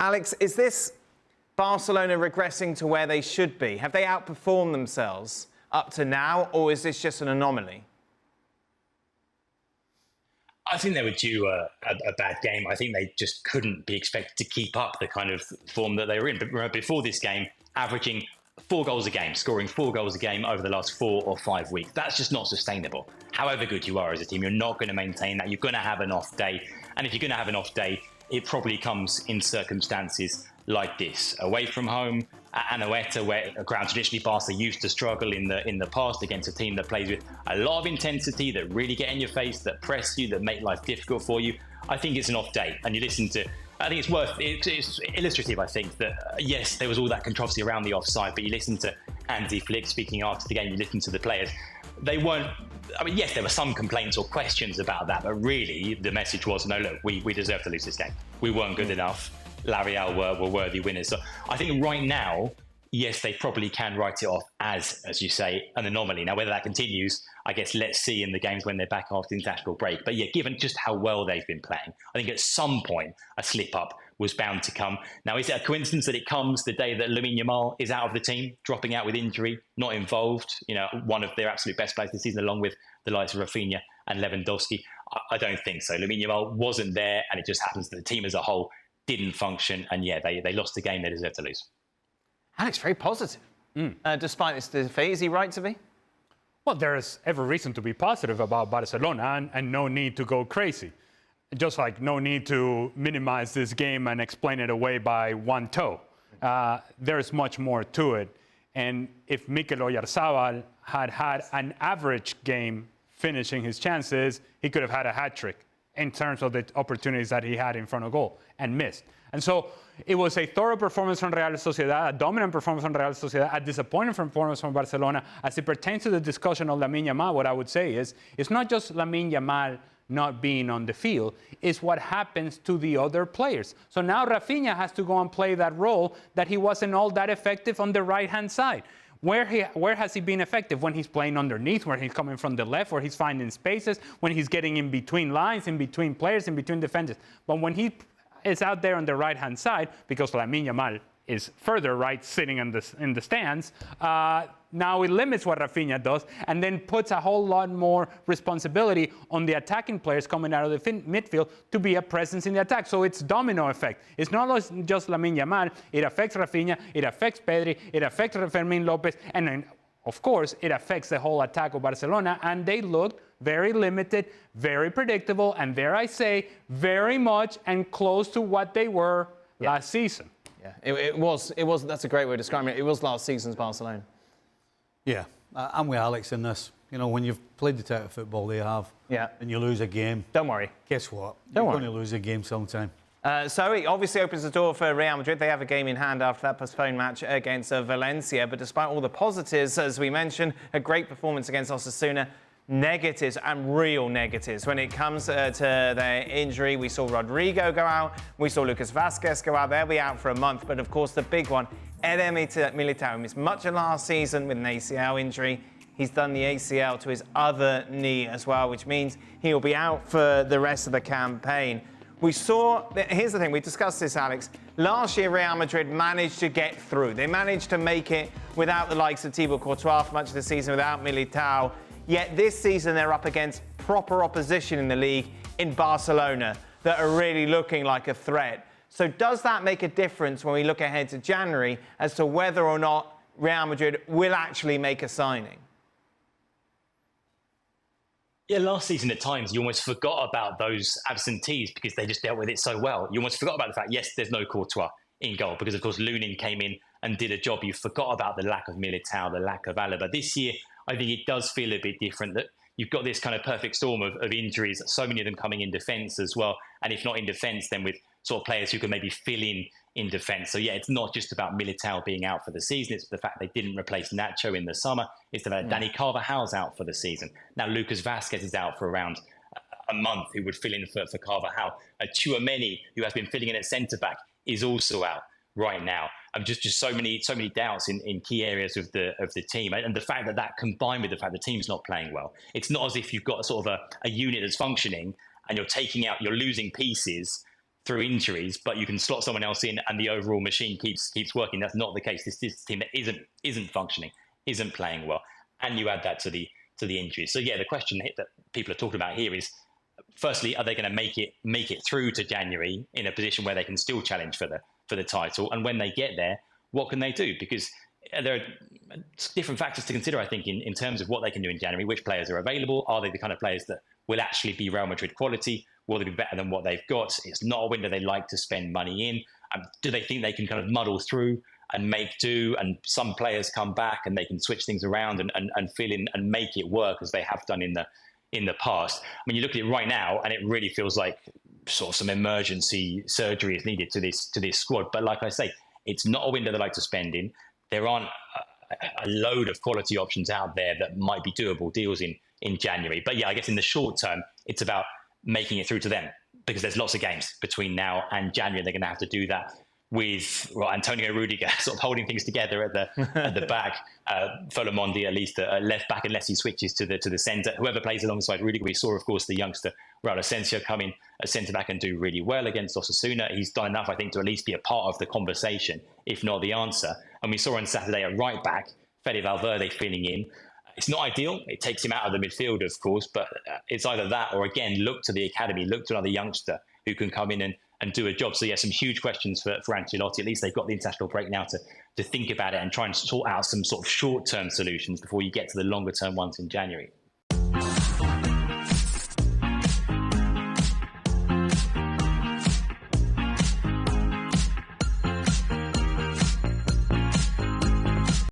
Alex, is this Barcelona regressing to where they should be? Have they outperformed themselves up to now, or is this just an anomaly? I think they were due a bad game. I think they just couldn't be expected to keep up the kind of form that they were in. But before this game, averaging 4 goals a game, scoring 4 goals a game over the last 4 or 5 weeks. That's just not sustainable. However good you are as a team, you're not going to maintain that. You're going to have an off day. And if you're going to have an off day, it probably comes in circumstances like this. Away from home, at Anoeta, where a ground traditionally Barca used to struggle in the past against a team that plays with a lot of intensity, that really get in your face, that press you, that make life difficult for you. I think it's an off day. And you listen to, I think it's illustrative, I think, that yes, there was all that controversy around the offside, but you listen to Andy Flick speaking after the game, you listen to the players. They weren't, I mean, yes, there were some complaints or questions about that, but really the message was, no, look, we deserve to lose this game. We weren't good enough. La Real were worthy winners. So I think right now, yes, they probably can write it off as you say, an anomaly. Now, whether that continues, I guess let's see in the games when they're back after the international break. But yeah, given just how well they've been playing, I think at some point a slip-up was bound to come. Now, is it a coincidence that it comes the day that Lamine Yamal is out of the team, dropping out with injury, not involved? You know, one of their absolute best players this season, along with the likes of Rafinha and Lewandowski. I don't think so. Lamine Yamal wasn't there, and it just happens that the team as a whole didn't function, and yeah, they lost the game they deserved to lose. Alex, very positive. Despite this defeat, is he right to be? Well, there's every reason to be positive about Barcelona and no need to go crazy. Just like no need to minimize this game and explain it away by one toe. There's much more to it. And if Mikel Oyarzabal had an average game finishing his chances, he could have had a hat trick in terms of the opportunities that he had in front of goal and missed. And so it was a thorough performance from Real Sociedad, a dominant performance from Real Sociedad, a disappointing performance from Barcelona. As it pertains to the discussion of Lamine Yamal, what I would say is, it's not just Lamine Yamal not being on the field, it's what happens to the other players. So now Rafinha has to go and play that role that he wasn't all that effective on the right-hand side. Where has he been effective? When he's playing underneath, where he's coming from the left, where he's finding spaces, when he's getting in between lines, in between players, in between defenders. But when he is out there on the right-hand side, because Lamine Yamal is further right, sitting in the stands, now it limits what Rafinha does and then puts a whole lot more responsibility on the attacking players coming out of the midfield to be a presence in the attack. So it's domino effect. It's not just Lamine Yamal. It affects Rafinha, it affects Pedri, it affects Fermín López, and then, of course, it affects the whole attack of Barcelona, and they looked very limited, very predictable, and dare I say, very much and close to what they were last season. Yeah, it was. That's a great way of describing it. It was last season's Barcelona. Yeah, I'm with Alex in this. You know, when you've played the type of football they have, and you lose a game, don't worry. Guess what? You're going to lose a game sometime. So it obviously opens the door for Real Madrid. They have a game in hand after that postponed match against Valencia. But despite all the positives, as we mentioned, a great performance against Osasuna. Negatives and real negatives when it comes to their injury. We saw Rodrigo go out. We saw Lucas Vázquez go out. They'll be out for a month. But of course, the big one, Eder Militao missed much of last season with an ACL injury. He's done the ACL to his other knee as well, which means he'll be out for the rest of the campaign. We saw, here's the thing, we discussed this, Alex. Last year, Real Madrid managed to get through. They managed to make it without the likes of Thibaut Courtois for much of the season, without Militao. Yet this season, they're up against proper opposition in the league in Barcelona that are really looking like a threat. So does that make a difference when we look ahead to January as to whether or not Real Madrid will actually make a signing? Yeah, last season at times you almost forgot about those absentees because they just dealt with it so well. You almost forgot about the fact, yes, there's no Courtois in goal because, of course, Lunin came in and did a job. You forgot about the lack of Militao, the lack of Alaba. This year, I think it does feel a bit different, that you've got this kind of perfect storm of injuries, so many of them coming in defence as well. And if not in defence, then with sort of players who can maybe fill in defence. So yeah, it's not just about Militao being out for the season. It's the fact they didn't replace Nacho in the summer. It's the fact that Dani Carvajal's out for the season. Now Lucas Vázquez is out for around a month, who would fill in for Carvajal. Tchouaméni, who has been filling in at centre-back, is also out right now. Just so many doubts in key areas of the team, and the fact that combined with the fact the team's not playing well, it's not as if you've got a sort of a unit that's functioning and you're losing pieces through injuries, but you can slot someone else in and the overall machine keeps working. That's not the case. This is a team that isn't functioning, isn't playing well, and you add that to the injuries. So yeah, the question that people are talking about here is, firstly, are they going to make it through to January in a position where they can still challenge for the title? And when they get there, what can they do? Because there are different factors to consider, I think, in terms of what they can do in January. Which players are available? Are they the kind of players that will actually be Real Madrid quality? Will they be better than what they've got? It's not a window they like to spend money in. Do they think they can kind of muddle through and make do, and some players come back and they can switch things around and fill in and make it work as they have done in the past? I mean, you look at it right now and it really feels like sort of some emergency surgery is needed to this squad. But like I say, it's not a window they like to spend in. There aren't a load of quality options out there that might be doable deals in January. But yeah, I guess in the short term, it's about making it through to them, because there's lots of games between now and January. They're going to have to do that with Antonio Rudiger sort of holding things together at the back, Folomondi at least left back unless he switches to the centre. Whoever plays alongside Rudiger, we saw, of course, the youngster Raul Asensio come in at centre back and do really well against Osasuna. He's done enough, I think, to at least be a part of the conversation, if not the answer. And we saw on Saturday at right back, Fede Valverde filling in. It's not ideal. It takes him out of the midfield, of course, but it's either that or, again, look to the academy, look to another youngster who can come in and do a job. So, yeah, some huge questions for Ancelotti. At least they've got the international break now to think about it and try and sort out some sort of short-term solutions before you get to the longer-term ones in January.